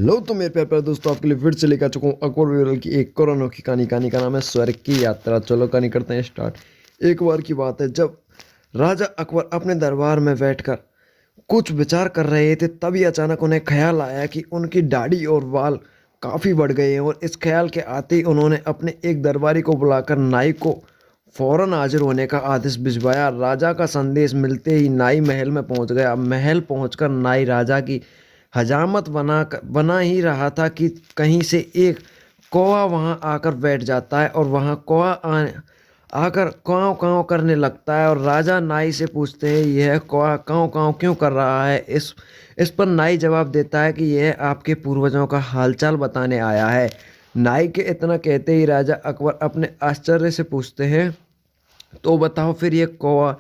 Hello तो मेरे प्यारे प्यारे दोस्तों, आपके लिए फिर से लेकर चुका हूँ अकबर बीरबल की एक और अनोखी कहानी। कहानी का नाम है स्वर्ग की यात्रा। चलो कहानी करते हैं स्टार्ट। एक बार की बात है, जब राजा अकबर अपने दरबार में बैठकर कुछ विचार कर रहे थे, तभी अचानक उन्हें ख्याल आया कि उनकी दाढ़ी और बाल काफ़ी बढ़ गए हैं। और इस ख्याल के आते ही उन्होंने अपने एक दरबारी को बुलाकर नाई को फौरन हाजिर होने का आदेश भिजवाया। राजा का संदेश मिलते ही नाई महल में पहुंच गया। महल पहुंचकर नाई राजा की हजामत बना ही रहा था कि कहीं से एक कौवा वहां आकर बैठ जाता है और वहां कौवा आकर काँव काँव करने लगता है। और राजा नाई से पूछते हैं, यह कौवा काँव काँव क्यों कर रहा है। इस पर नाई जवाब देता है कि यह आपके पूर्वजों का हालचाल बताने आया है। नाई के इतना कहते ही राजा अकबर अपने आश्चर्य से पूछते हैं, तो बताओ फिर ये कौवा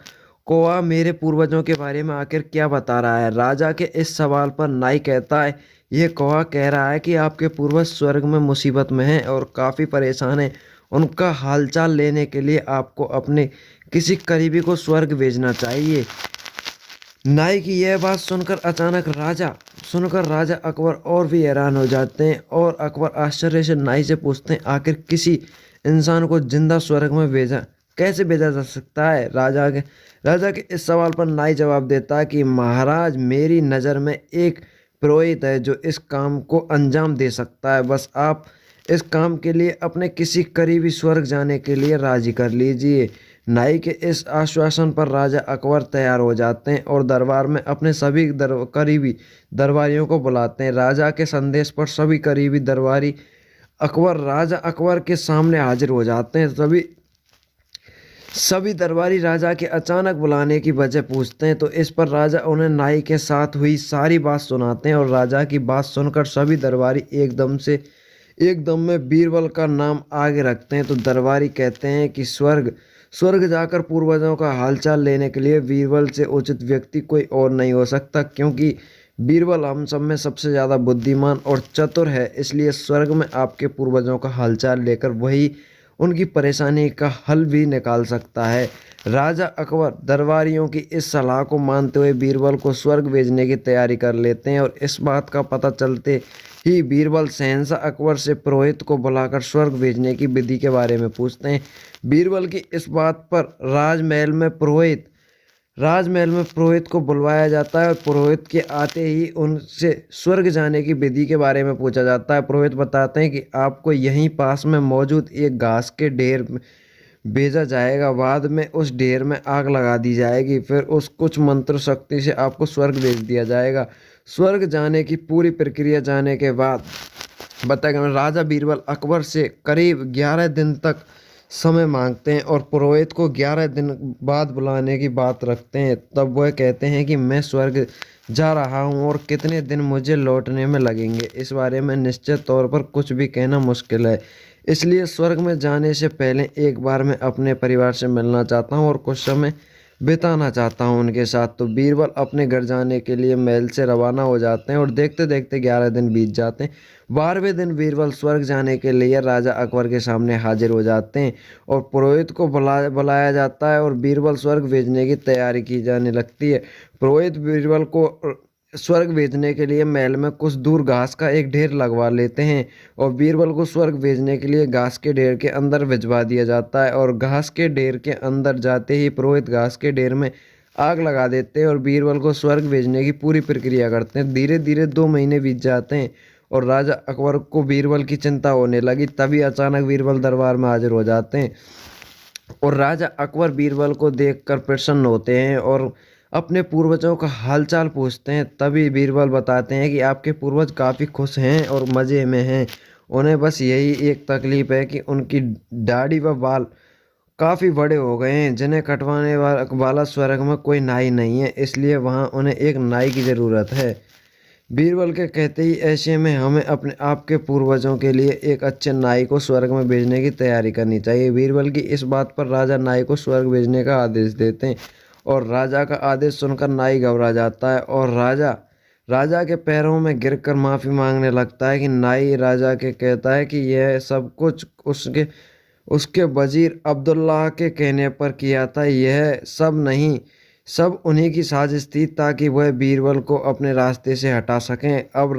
कौवा मेरे पूर्वजों के बारे में आखिर क्या बता रहा है। राजा के इस सवाल पर नाई कहता है, यह कौवा कह रहा है कि आपके पूर्वज स्वर्ग में मुसीबत में हैं और काफ़ी परेशान हैं। उनका हालचाल लेने के लिए आपको अपने किसी करीबी को स्वर्ग भेजना चाहिए। नाई की यह बात सुनकर राजा अकबर और भी हैरान हो जाते हैं। और अकबर आश्चर्य से नाई से पूछते हैं, आखिर किसी इंसान को जिंदा स्वर्ग में कैसे भेजा जा सकता है। राजा के इस सवाल पर नाई जवाब देता है कि महाराज, मेरी नज़र में एक पुरोहित है जो इस काम को अंजाम दे सकता है। बस आप इस काम के लिए अपने किसी करीबी स्वर्ग जाने के लिए राजी कर लीजिए। नाई के इस आश्वासन पर राजा अकबर तैयार हो जाते हैं और दरबार में अपने सभी करीबी दरबारियों को बुलाते हैं। राजा के संदेश पर सभी करीबी दरबारी राजा अकबर के सामने हाजिर हो जाते हैं। सभी दरबारी राजा के अचानक बुलाने की वजह पूछते हैं, तो इस पर राजा उन्हें नाई के साथ हुई सारी बात सुनाते हैं। और राजा की बात सुनकर सभी दरबारी एकदम में बीरबल का नाम आगे रखते हैं। तो दरबारी कहते हैं कि स्वर्ग जाकर पूर्वजों का हालचाल लेने के लिए बीरबल से उचित व्यक्ति कोई और नहीं हो सकता, क्योंकि बीरबल हम सब में सबसे ज़्यादा बुद्धिमान और चतुर है। इसलिए स्वर्ग में आपके पूर्वजों का हालचाल लेकर वही उनकी परेशानी का हल भी निकाल सकता है। राजा अकबर दरबारियों की इस सलाह को मानते हुए बीरबल को स्वर्ग भेजने की तैयारी कर लेते हैं। और इस बात का पता चलते ही बीरबल शहंशाह अकबर से पुरोहित को बुलाकर स्वर्ग भेजने की विधि के बारे में पूछते हैं। बीरबल की इस बात पर राजमहल में पुरोहित को बुलवाया जाता है और पुरोहित के आते ही उनसे स्वर्ग जाने की विधि के बारे में पूछा जाता है। पुरोहित बताते हैं कि आपको यहीं पास में मौजूद एक घास के ढेर में भेजा जाएगा। बाद में उस ढेर में आग लगा दी जाएगी, फिर उस कुछ मंत्र शक्ति से आपको स्वर्ग भेज दिया जाएगा। स्वर्ग जाने की पूरी प्रक्रिया जाने के बाद बताया गया, राजा बीरबल अकबर से करीब 11 दिन तक समय मांगते हैं और पुरोहित को 11 दिन बाद बुलाने की बात रखते हैं। तब वह कहते हैं कि मैं स्वर्ग जा रहा हूं और कितने दिन मुझे लौटने में लगेंगे, इस बारे में निश्चित तौर पर कुछ भी कहना मुश्किल है। इसलिए स्वर्ग में जाने से पहले एक बार मैं अपने परिवार से मिलना चाहता हूं और कुछ समय बिताना चाहता हूं उनके साथ। तो बीरबल अपने घर जाने के लिए महल से रवाना हो जाते हैं और देखते देखते 11 दिन बीत जाते हैं। 12वें दिन बीरबल स्वर्ग जाने के लिए राजा अकबर के सामने हाजिर हो जाते हैं और पुरोहित को बुलाया जाता है और बीरबल स्वर्ग भेजने की तैयारी की जाने लगती है। पुरोहित बीरबल को स्वर्ग भेजने के लिए महल में कुछ दूर घास का एक ढेर लगवा लेते हैं और बीरबल को स्वर्ग भेजने के लिए घास के ढेर के अंदर भिजवा दिया जाता है। और घास के ढेर के अंदर जाते ही पुरोहित घास के ढेर में आग लगा देते हैं और बीरबल को स्वर्ग भेजने की पूरी प्रक्रिया करते हैं। धीरे धीरे 2 महीने बीत जाते हैं और राजा अकबर को बीरबल की चिंता होने लगी। तभी अचानक बीरबल दरबार में हाजिर हो जाते हैं और राजा अकबर बीरबल को देखकर प्रसन्न होते हैं और अपने पूर्वजों का हालचाल पूछते हैं। तभी बीरबल बताते हैं कि आपके पूर्वज काफ़ी खुश हैं और मज़े में हैं। उन्हें बस यही एक तकलीफ़ है कि उनकी दाढ़ी व बाल काफ़ी बड़े हो गए हैं, जिन्हें कटवाने वाला स्वर्ग में कोई नाई नहीं है, इसलिए वहाँ उन्हें एक नाई की ज़रूरत है। बीरबल के कहते ही ऐसे में हमें अपने आपके पूर्वजों के लिए एक अच्छे नाई को स्वर्ग में भेजने की तैयारी करनी चाहिए। बीरबल की इस बात पर राजा नाई को स्वर्ग भेजने का आदेश देते हैं और राजा का आदेश सुनकर नाई घबरा जाता है और राजा के पैरों में गिरकर माफ़ी मांगने लगता है। कि नाई राजा के कहता है कि यह सब कुछ उसके वजीर अब्दुल्लाह के कहने पर किया था। यह सब नहीं, सब उन्हीं की साजिश थी ताकि वह बीरबल को अपने रास्ते से हटा सकें। अब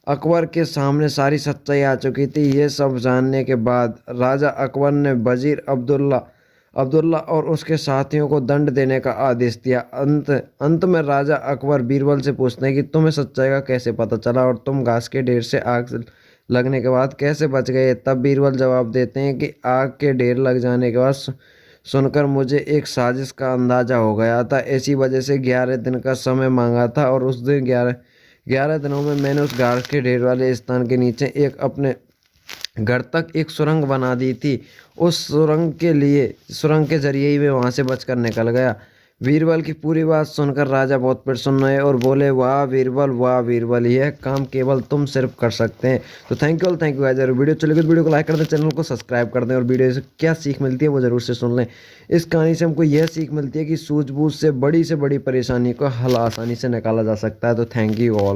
अकबर के सामने सारी सच्चाई आ चुकी थी। ये सब जानने के बाद राजा अकबर ने वजीर अब्दुल्ला और उसके साथियों को दंड देने का आदेश दिया। अंत में राजा अकबर बीरबल से पूछते हैं कि तुम्हें सच्चाई का कैसे पता चला और तुम घास के ढेर से आग लगने के बाद कैसे बच गए। तब बीरबल जवाब देते हैं कि आग के ढेर लग जाने के बाद सुनकर मुझे एक साजिश का अंदाजा हो गया था। इसी वजह से 11 दिन का समय मांगा था और उस दिन 11 दिनों में मैंने उस घास के ढेर वाले स्थान के नीचे एक अपने घर तक एक सुरंग बना दी थी। उस सुरंग के जरिए ही मैं वहां से बचकर निकल गया। बीरबल की पूरी बात सुनकर राजा बहुत प्रसन्न हुए और बोले, वाह बीरबल, यह काम केवल तुम सिर्फ कर सकते हैं। तो थैंक यू गाइस। अगर वीडियो चलेगी तो वीडियो को लाइक कर दें, चैनल को सब्सक्राइब कर दें और वीडियो से क्या सीख मिलती है वो जरूर से सुन लें। इस कहानी से हमको यह सीख मिलती है कि सूझबूझ से बड़ी परेशानी को हल आसानी से निकाला जा सकता है। तो थैंक यू ऑल।